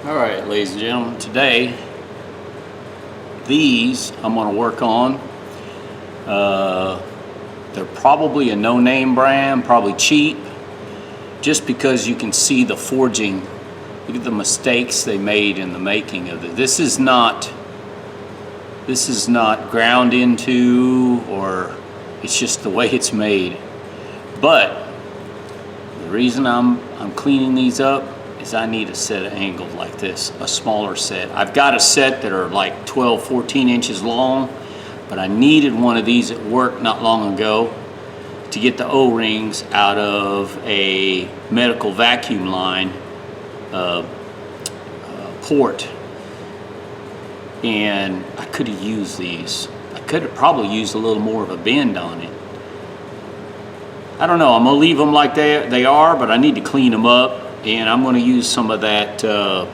Alright, ladies and gentlemen, today these I'm going to work on. They're probably a no-name brand, probably cheap, just because you can see the forging. Look at the mistakes they made in the making of it. This is not ground into, or it's just the way it's made. But the reason I'm cleaning these up is I need a set of angled like this, a smaller set. I've got a set that are like 12, 14 inches long, but I needed one of these at work not long ago to get the O-rings out of a medical vacuum line port. And I could have used these. I could have probably used a little more of a bend on it. I don't know, I'm gonna leave them like they are, but I need to clean them up, and I'm gonna use some of that, oh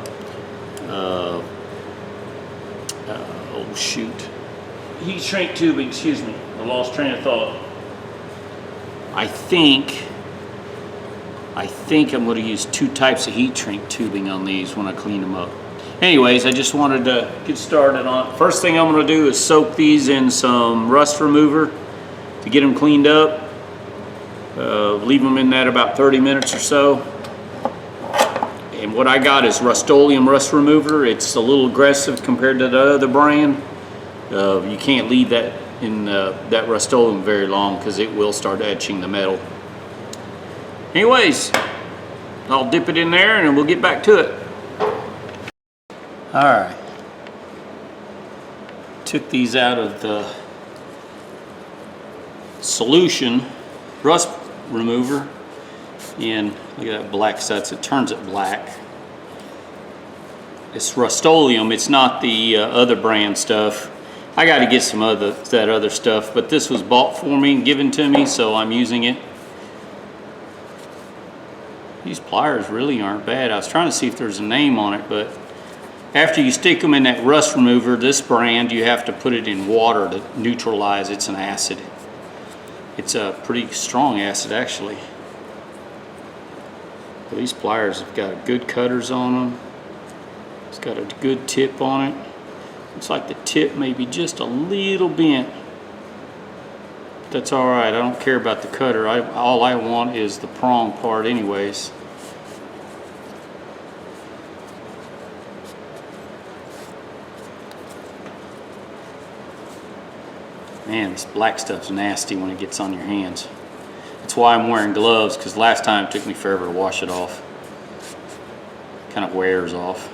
shoot, heat shrink tubing, excuse me, I lost train of thought. I think I'm gonna use two types of heat shrink tubing on these when I clean them up. Anyways, I just wanted to get started on it. First thing I'm gonna do is soak these in some rust remover to get them cleaned up. Leave them in that about 30 minutes or so. And what I got is Rust-Oleum rust remover. It's a little aggressive compared to the other brand. You can't leave that in that Rust-Oleum very long because it will start etching the metal. Anyways, I'll dip it in there and we'll get back to it. Alright. Took these out of the solution rust remover, and look at that black stuff. It turns it black. It's Rust-Oleum, it's not the other brand stuff. I got to get some that other stuff, but this was bought for me and given to me, so I'm using it. These pliers really aren't bad. I was trying to see if there's a name on it, but after you stick them in that rust remover, this brand, you have to put it in water to neutralize. It's an acid. It's a pretty strong acid, actually. But these pliers have got good cutters on them. It's got a good tip on it. Looks like the tip may be just a little bent. But that's all right. I don't care about the cutter. All I want is the prong part anyways. Man, this black stuff's nasty when it gets on your hands. That's why I'm wearing gloves, because last time it took me forever to wash it off. Kind of wears off.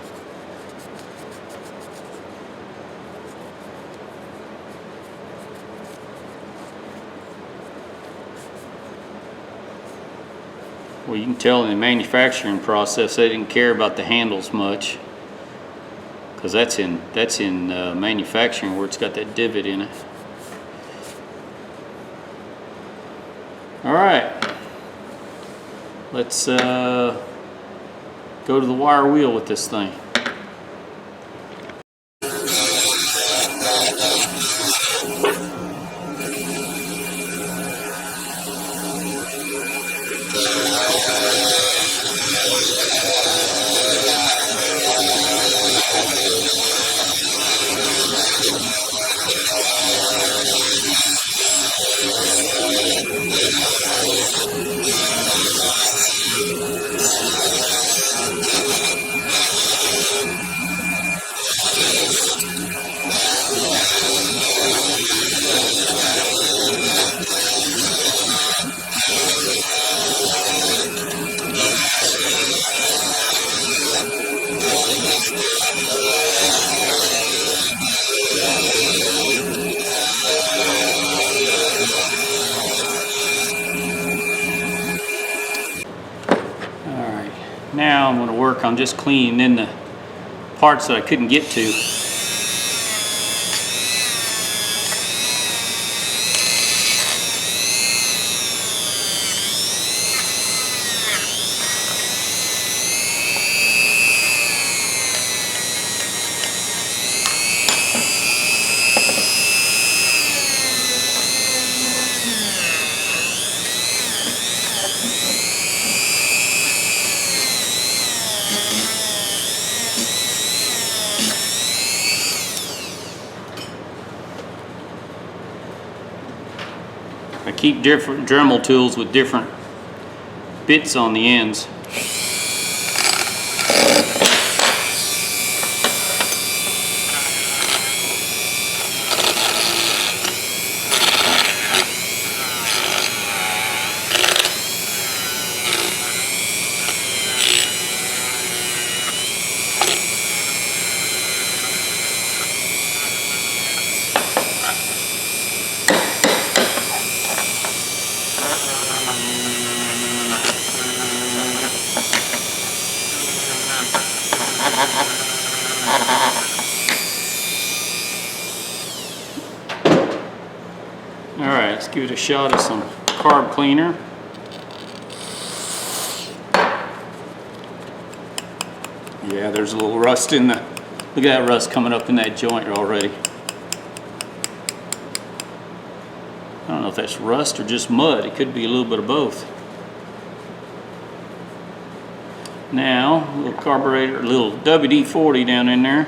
Well, you can tell in the manufacturing process they didn't care about the handles much, because that's in manufacturing where it's got that divot in it. All right, let's go to the wire wheel with this thing. Now I'm going to work on just cleaning in the parts that I couldn't get to. keep different Dremel tools with different bits on the ends. Alright, let's give it a shot of some carb cleaner. Yeah, there's a little rust in the, look at that rust coming up in that joint already. I don't know if that's rust or just mud. It could be a little bit of both. Now, a little carburetor, a little WD-40 down in there.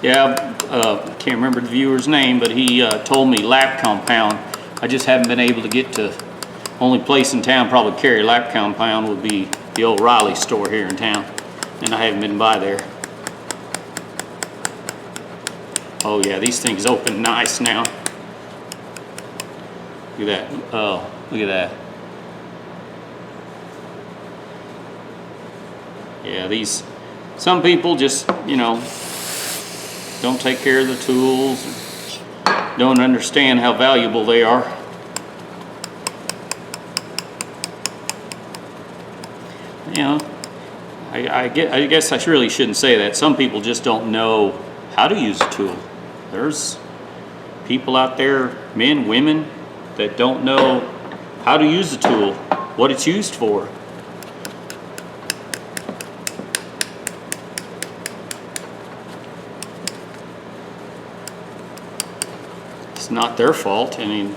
Yeah, I can't remember the viewer's name, but he told me lap compound. I just haven't been able to get to, only place in town probably carry lap compound would be the old Riley store here in town, and I haven't been by there. Oh yeah, these things open nice now. Look at that. Oh, look at that. Yeah, these, some people just, you know, don't take care of the tools, don't understand how valuable they are. You know, I guess I really shouldn't say that. Some people just don't know how to use a tool. There's people out there, men, women, that don't know how to use a tool, what it's used for. It's not their fault. I mean,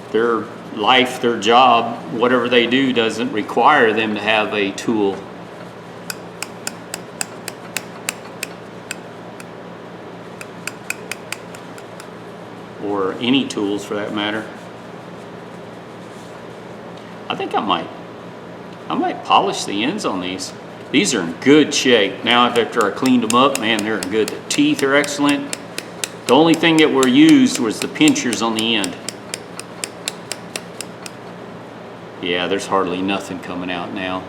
their life, their job, whatever they do doesn't require them to have a tool. Or any tools for that matter. I think I might polish the ends on these. These are in good shape. Now after I cleaned them up, man, they're in good. The teeth are excellent. The only thing that were used was the pinchers on the end. Yeah, there's hardly nothing coming out now.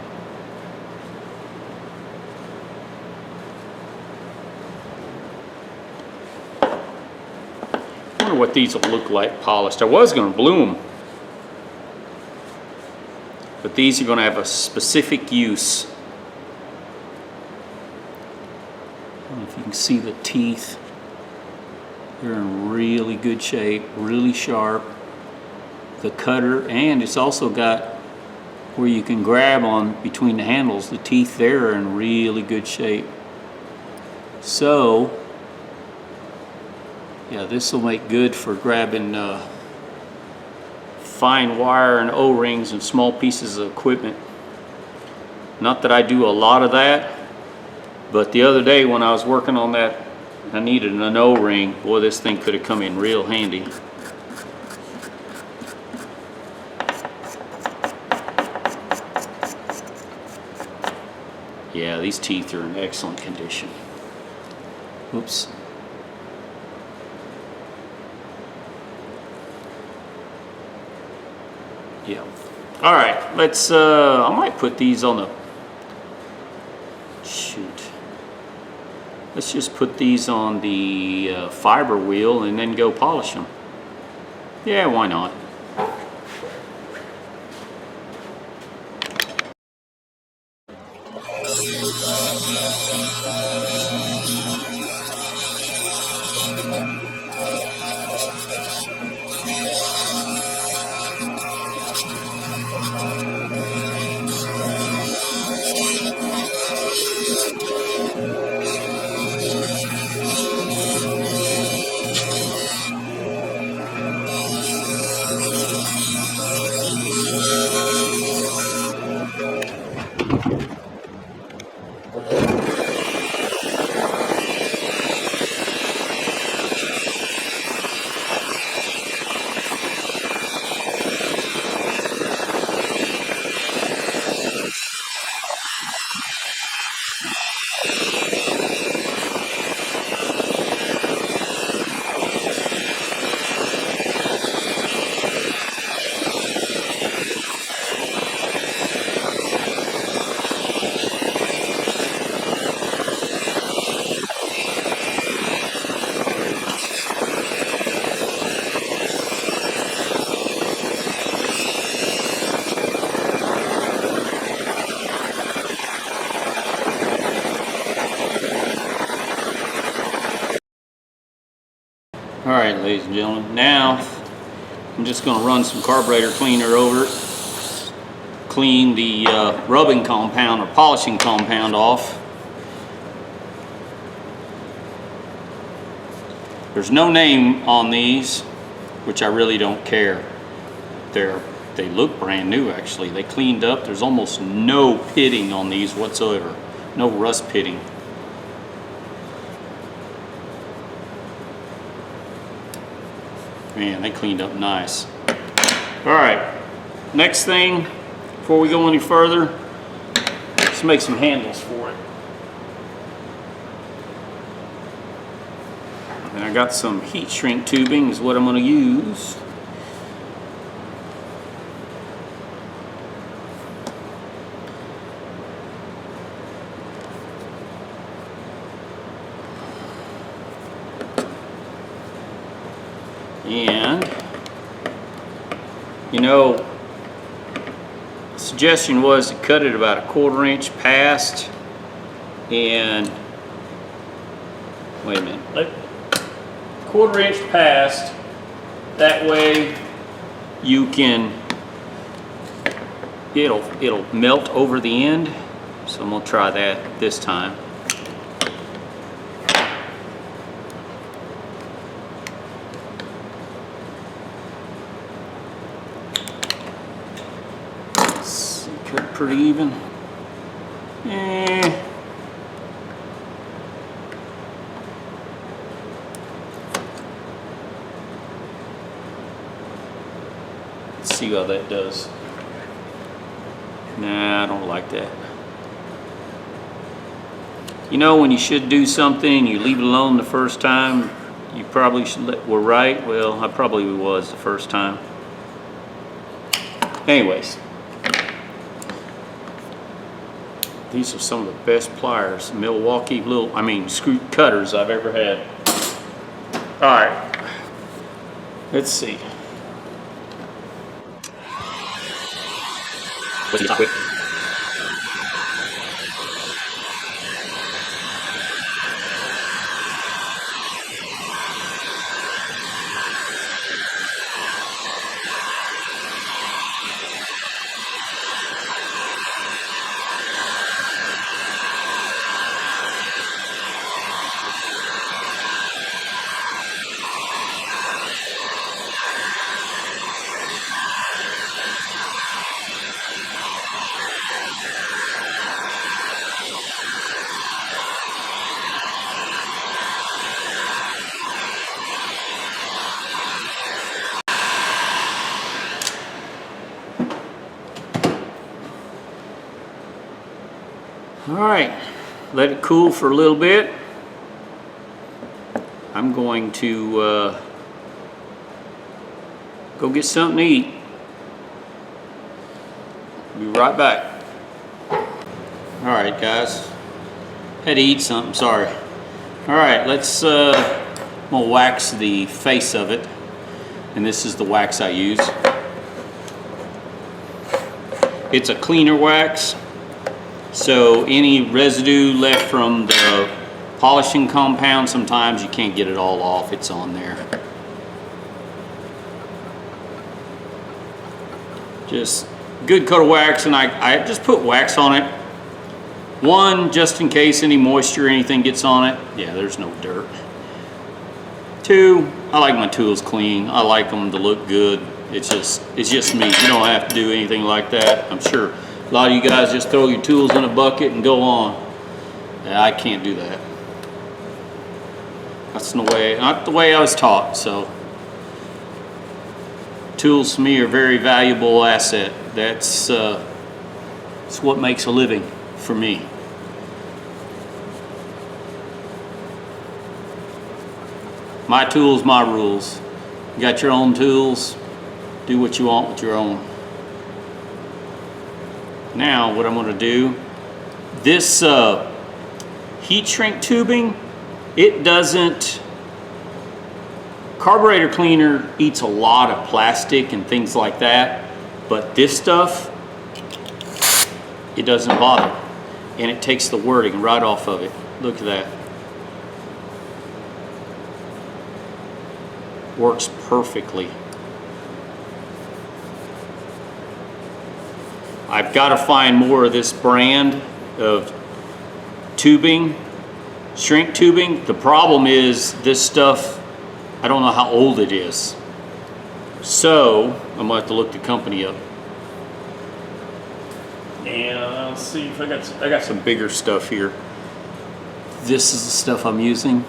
I wonder what these will look like polished. I was going to blue them, but these are going to have a specific use. I don't know if you can see the teeth. They're in really good shape, really sharp. The cutter, and it's also got where you can grab on between the handles. The teeth there are in really good shape. So, yeah, this will make good for grabbing fine wire and O-rings and small pieces of equipment. Not that I do a lot of that, but the other day when I was working on that, I needed an O-ring. Boy, this thing could have come in real handy. Yeah, these teeth are in excellent condition. Oops. Yeah. All right, let's, I might put these on the, shoot. Let's just put these on the fiber wheel and then go polish them. Yeah, why not? All right, ladies and gentlemen, now I'm just going to run some carburetor cleaner over it, clean the rubbing compound or polishing compound off. There's no name on these, which I really don't care. They look brand new actually. They cleaned up. There's almost no pitting on these whatsoever. No rust pitting. Man, they cleaned up nice. All right, next thing, before we go any further, let's make some handles for it. And I got some heat shrink tubing is what I'm going to use. And, you know, the suggestion was to cut it about 1/4 inch past, and, wait a minute, 1/4 inch past, that way you can, it'll melt over the end, so I'm going to try that this time. Cut pretty even. Let's see how that does. Nah, I don't like that. You know, when you should do something, you leave it alone the first time, you probably should were right. Well, I probably was the first time. Anyways. These are some of the best pliers, Milwaukee screw cutters I've ever had. All right, let's see. What's the top quick? All right, let it cool for a little bit. I'm going to go get something to eat. Be right back. All right, guys. Had to eat something, sorry. All right, let's, I'm gonna wax the face of it. And this is the wax I use. It's a cleaner wax. So any residue left from the polishing compound, sometimes you can't get it all off. It's on there. Just good coat of wax, and I just put wax on it. One, just in case any moisture or anything gets on it. Yeah, there's no dirt. Two, I like my tools clean. I like them to look good. It's just me. You don't have to do anything like that. I'm sure a lot of you guys just throw your tools in a bucket and go on. Yeah, I can't do that. That's not the way I was taught. So tools to me are a very valuable asset. That's what makes a living for me. My tools, my rules. You got your own tools, do what you want with your own. Now what I'm going to do, this heat shrink tubing, it doesn't, carburetor cleaner eats a lot of plastic and things like that, but this stuff, it doesn't bother, and it takes the wording right off of it. Look at that. Works perfectly. I've got to find more of this brand of tubing, shrink tubing. The problem is this stuff, I don't know how old it is. So I'm gonna have to look the company up. And let's see if I got some bigger stuff here. This is the stuff I'm using.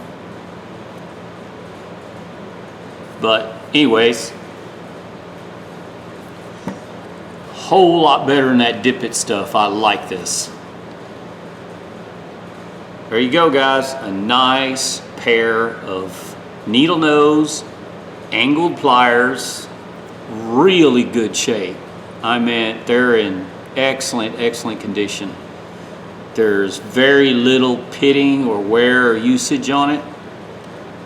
But anyways, whole lot better than that dip it stuff. I like this. There you go, guys. A nice pair of needle nose angled pliers, really good shape. I mean, they're in excellent condition. There's very little pitting or wear or usage on it.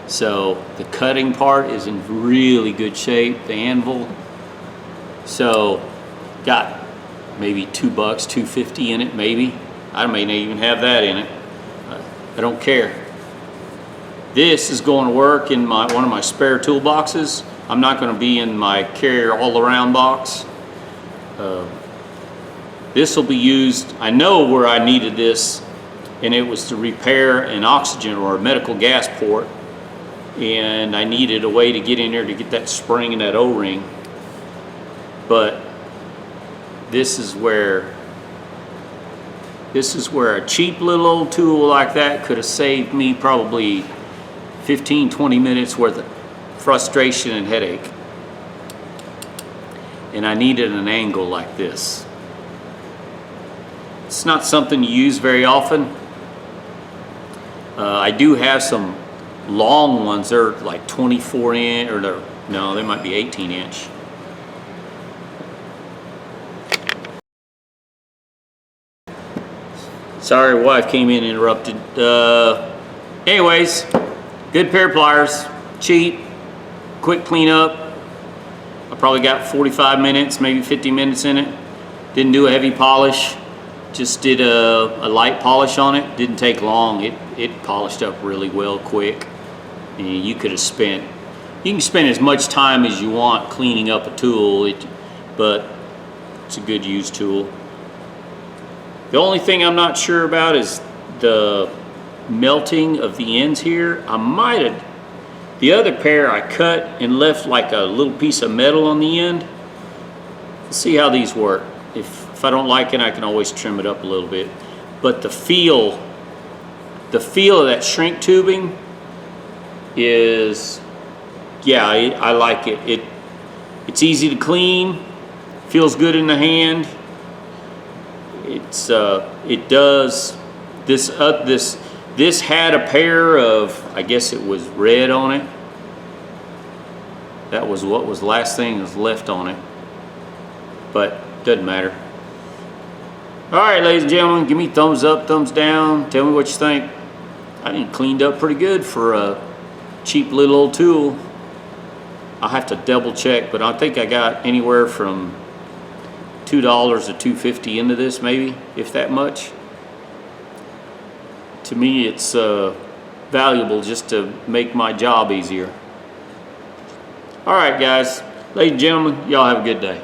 So the cutting part is in really good shape, the anvil. So got maybe $2, $2.50 in it, maybe. I may not even have that in it. I don't care. This is going to work in one of my spare toolboxes. I'm not going to be in my carrier all around box. This will be used, I know where I needed this, and it was to repair an oxygen or a medical gas port, and I needed a way to get in there to get that spring and that O-ring. But this is where a cheap little old tool like that could have saved me probably 15-20 minutes worth of frustration and headache. And I needed an angle like this. It's not something you use very often. I do have some long ones. They're like 24 inch, or no, they might be 18 inch. Sorry, wife came in and interrupted. Anyways, good pair of pliers, cheap, quick cleanup. I probably got 45 minutes, maybe 50 minutes in it. Didn't do a heavy polish, just did a light polish on it. Didn't take long. It polished up really well, quick. And you could have spent, you can spend as much time as you want cleaning up a tool, but it's a good used tool. The only thing I'm not sure about is the melting of the ends here. I might have, the other pair I cut and left like a little piece of metal on the end. Let's see how these work. If I don't like it, I can always trim it up a little bit. But the feel of that shrink tubing is, yeah, I like it. It's easy to clean, feels good in the hand. It does this had a pair of, I guess it was red on it. That was what was the last thing that was left on it, but doesn't matter. All right, ladies and gentlemen, give me thumbs up, thumbs down, tell me what you think. I think it cleaned up pretty good for a cheap little old tool. I'll have to double check, but I think I got anywhere from $2 to $2.50 into this, maybe, if that much. To me, it's valuable just to make my job easier. All right, guys, ladies and gentlemen, y'all have a good day.